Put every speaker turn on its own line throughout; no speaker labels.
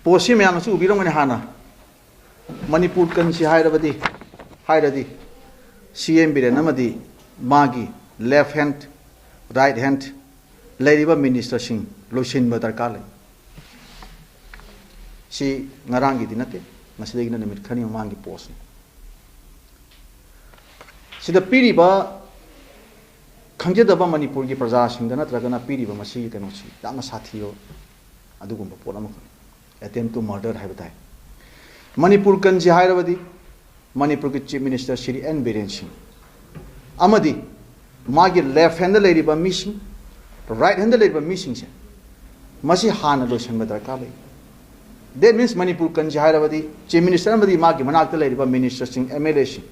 पोसी मैम उबीरमने हाँ मनपुर कंसी CM बिरेन मागी लेफ्ट हैंड राइट हैंड लेरिबा मिनिस्टर सिंह लोसिन दरकार ले सी ngarang gi dinate masidegi na nimit khani mangi post sida piriba khangjadaba manipur gi praja sing dana tragana piriba masi keno si yamna sathiyo adugumba polama attempt to murder haibatai manipur kanji hairabadi manipur gi chief minister Shri N Biren Singh amadi magi left hand leiriba missing right hand leiriba missing se masi hana losan darkar le that means manipur kanji hairabadi chief minister amadi magi manakta leiriba minister sing MLA sing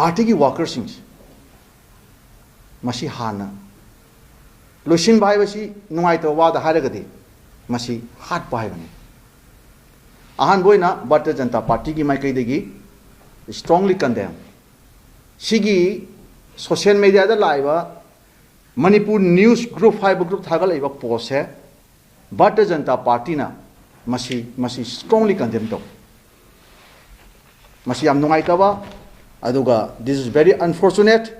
party ki workers sing masi hana losin bhai basi nungai to wa da haragadi masi hat bhai bani ahan boina Bharatiya Janata Party ki mai kai degi strongly condemn sigi social media da laiba manipur news group 5 group thagal iba post hai Bharatiya Janata Party na masi strongly condemn to masi am nungai ta ba aduga this is very unfortunate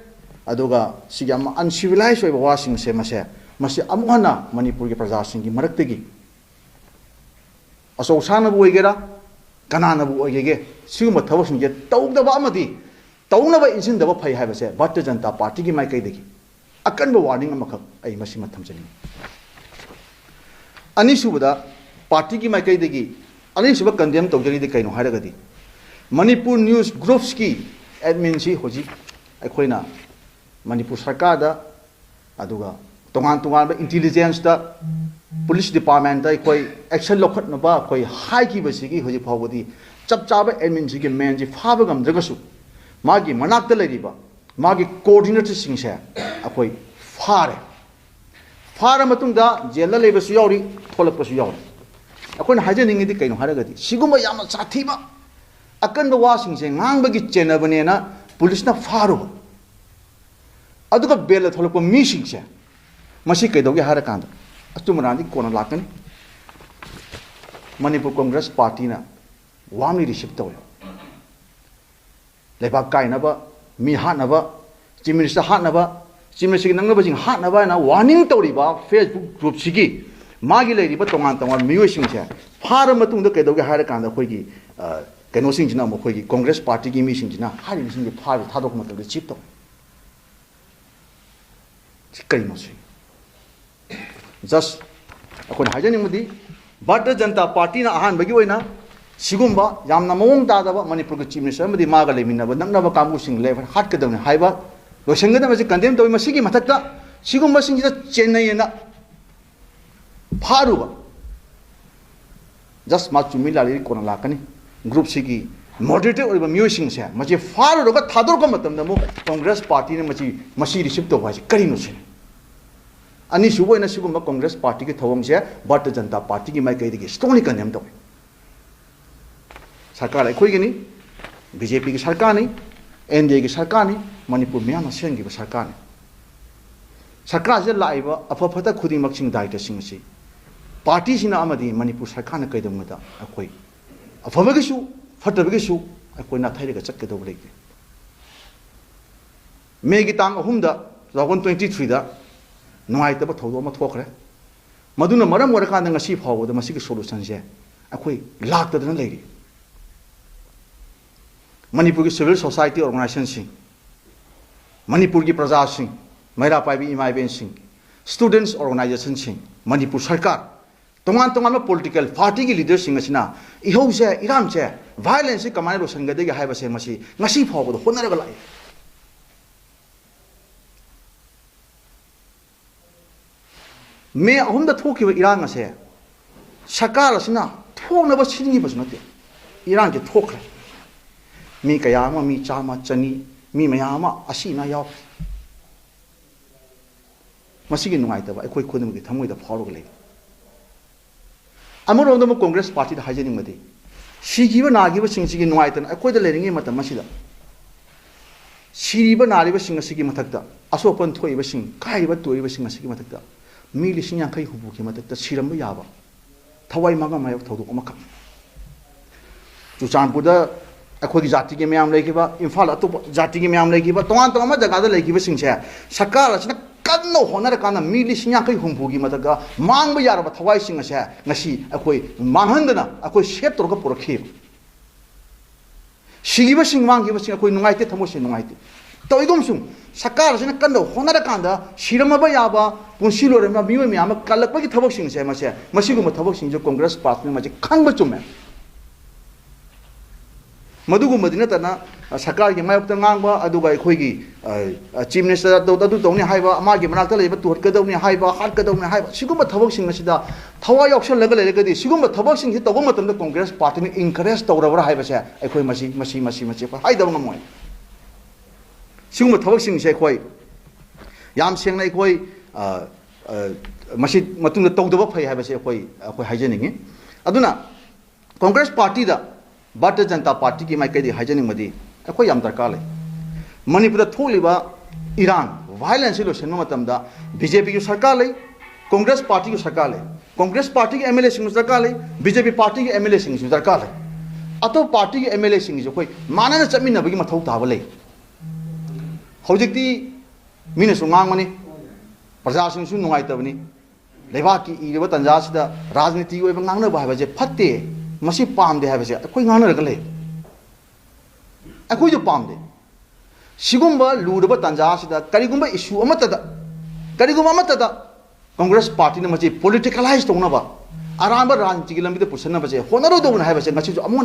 aduga sigi am uncivilized oiba wasing se masi amhana manipur gi praja sing gi marak tegi aso sana bu oigera kanana bu oigege siguma thawasing je tawdaba amadi tawnaba insin daba phai haiba se Bharatiya Janata Party gi mai kai degi akanba warning amakak ai masi matham jani ani subada party ki mai kai degi ani suba condemn tawjari de kaino haragadi manipur news groups ki admin si hoji aikoina manipur sarkar da aduga tongan ba intelligence da police department da koi action lokhat na ba koi high ki basi ki hoji phawadi chap chaba admin si ki man ji phaba gam jagasu magi manak da leriba magi coordinator sing se akoi fara matung da jela lebasu yauri tholak pasu yauri akoi haje ningi di kaino haragadi siguma yama sathiba akan ba wasing se ngang bagi chena bane na police na faru aduga bela tholak pa missing se masi kai doge hara kan astumrani kona lakani manipur congress party na wami receive taw leba kai na ba mi ha na ba chief minister ha na ba chief minister nang na ba jing ha na ba na warning tawri ba Facebook group sigi magi leiri ba tongan miyo sing se fara matung da kai doge hara kan da khoi gi keno sing jina mo khoi gi congress party gi mi sing jina hari sing gi fara thadok ma da chip to kai no sing just akon hajani mudi Bharatiya Janata Party na ahan bagi oina sigumba yamna mawong da ba manipur gi chief minister mudi maga leminna ba nangna ba kamu sing le hat ka dawni haiba losenga da ma condemn to masigi mathakta sigumba sing jida chennai na faru ba just ma chumi lali kona lakani group sigi moderator or musing se maji faru ro ga thador ko matam da mo congress party ne masi receive to ba ji kari no se ani subo ina sigumba congress party ki thawang se Bharatiya Janata Party ki mai kai digi strongly condemn to sarkar khoi gi ni BJP ki sarkar ni NDA ki sarkar ni manipur me na sen gi sarkar ni sarkar je laiba afa phata khuding mak sing dai ta sing si party sina amadi manipur sarkar na kai dum da akhoi afa gi su phata gi su akhoi na thai ga chak ke do leite me gi tang ahum da 2023 da nungai ta ba thodo ma thokre maduna maram wara kan ngasi phawo da masi ki solution je akhoi lak ta na leiri manipur ki civil society organization sing manipur ki praja sing maira pai bi imai ben sing students organization sing manipur sarkar tongan political party ki leaders sing asina ihau se iram se violence kamai ro sanga de ga haiba se masi ngasi phawo da honara ga lai me ahum da thoki ba irang ase sarkar asina thokna ba singi ba sunate irang ke thokre mi kayama mi chama chani mi mayama asina yaw masigi nungai ta ba ekoi khudum gi thamoi da phawro le amaro ndo mo congress party da hajeni made sigi ba nagi ba sing sigi nungai ta ekoi da leringi mata masida siri ba nari ba sing sigi mathak da asopan thoi ba sing kai ba toi ba sing sigi mathak da mi lising yang kai hubu ki mathak da siram ba yaba थवाई मांगा मायक थौदोक अमखक चुचानपुर अखोई जाति के ma'am लेकिबा Imphal अतोप जाति के ma'am लेकिबा तोंगान तोंगान जगह लेकिबा सिंसे सरकार असिना कन्नो होनर काना मी लिसिंग याखै हुंफुगी मदगा मांगबा यारबा थवाई सिंग असे ngasi अखोई मांगहंदना अखोई सेप तोरगा पुरखि सिगिबा सिंग मांगिबा सिंग अखोई नुंगाइते थमोसे नुंगाइते तोइगुम सुं सरकार असिना कन्नो होनर कांदा सिरमबा याबा पुंसि लोरेमा मियो म्याम कलकबगी थबक सिंगसे मसे मसिगुम थबक सिंग जो कांग्रेस पार्टी मजे खंगबा चुमे मधुगुम्बदी नतना सरकार की मायोक्ता ngang अदुगा अखोइगी चीफ मिनिस्टर ददु तौनी हाइबा अमागी मनाक्ता लेबा तुहटकदौनी हाइबा हाटकदौनी हाइबा सिगुम्बा थबकसिंग असिदा थवा यौसलगा लेरगदी सिगुम्बा थबकसिंग हि तौबा मतमदा कांग्रेस पार्टी ने इनकरेज तौरबरा हाइबासे अखोइ मसी हाइदब ngमोय सिगुम्बा थबकसिंग से अखोइ याम सेंगना अखोइ मसी मतुंगदा तौदबा फै हाइबासे अखोइ हाइजनिंगी अदुना कांग्रेस पार्टी दा भारतीय जनता पार्टी की माइकई हाइजनिंगमदी अखोई याम दरकार ले मणिपुर थोलिबा इरान वायलेंस लोसन मतमदा बीजेपी की सरकार ले कांग्रेस पार्टी की सरकार ले कांग्रेस पार्टी के एमएलए सिंह सरकार ले बीजेपी पार्टी के एमएलए सिंह सरकार ले अतो पार्टी के एमएलए सिंह जो कोई मानना चमिनबगी मथौ ताबा ले हौजिकती मीना सुंगांगमनी प्रजा सिंह सु नुंगाइतबनी लेबा की इरबा तंजासिदा राजनीति ओइबा ngangnaba हाइबाजे फत्ते मसी पामदे हाइबासे अखोई nganarga ले अखोई जो पामदे सिगुम्बा लूरबा तंजासिदा करिगुम्बा इशू अमतदा कांग्रेस पार्टी ने मची पॉलिटिकलाइज तौनबा अरांबा राजनीति की लंबी पुसनबसे होनरो दौन हाइबासे ngasi जो अमोन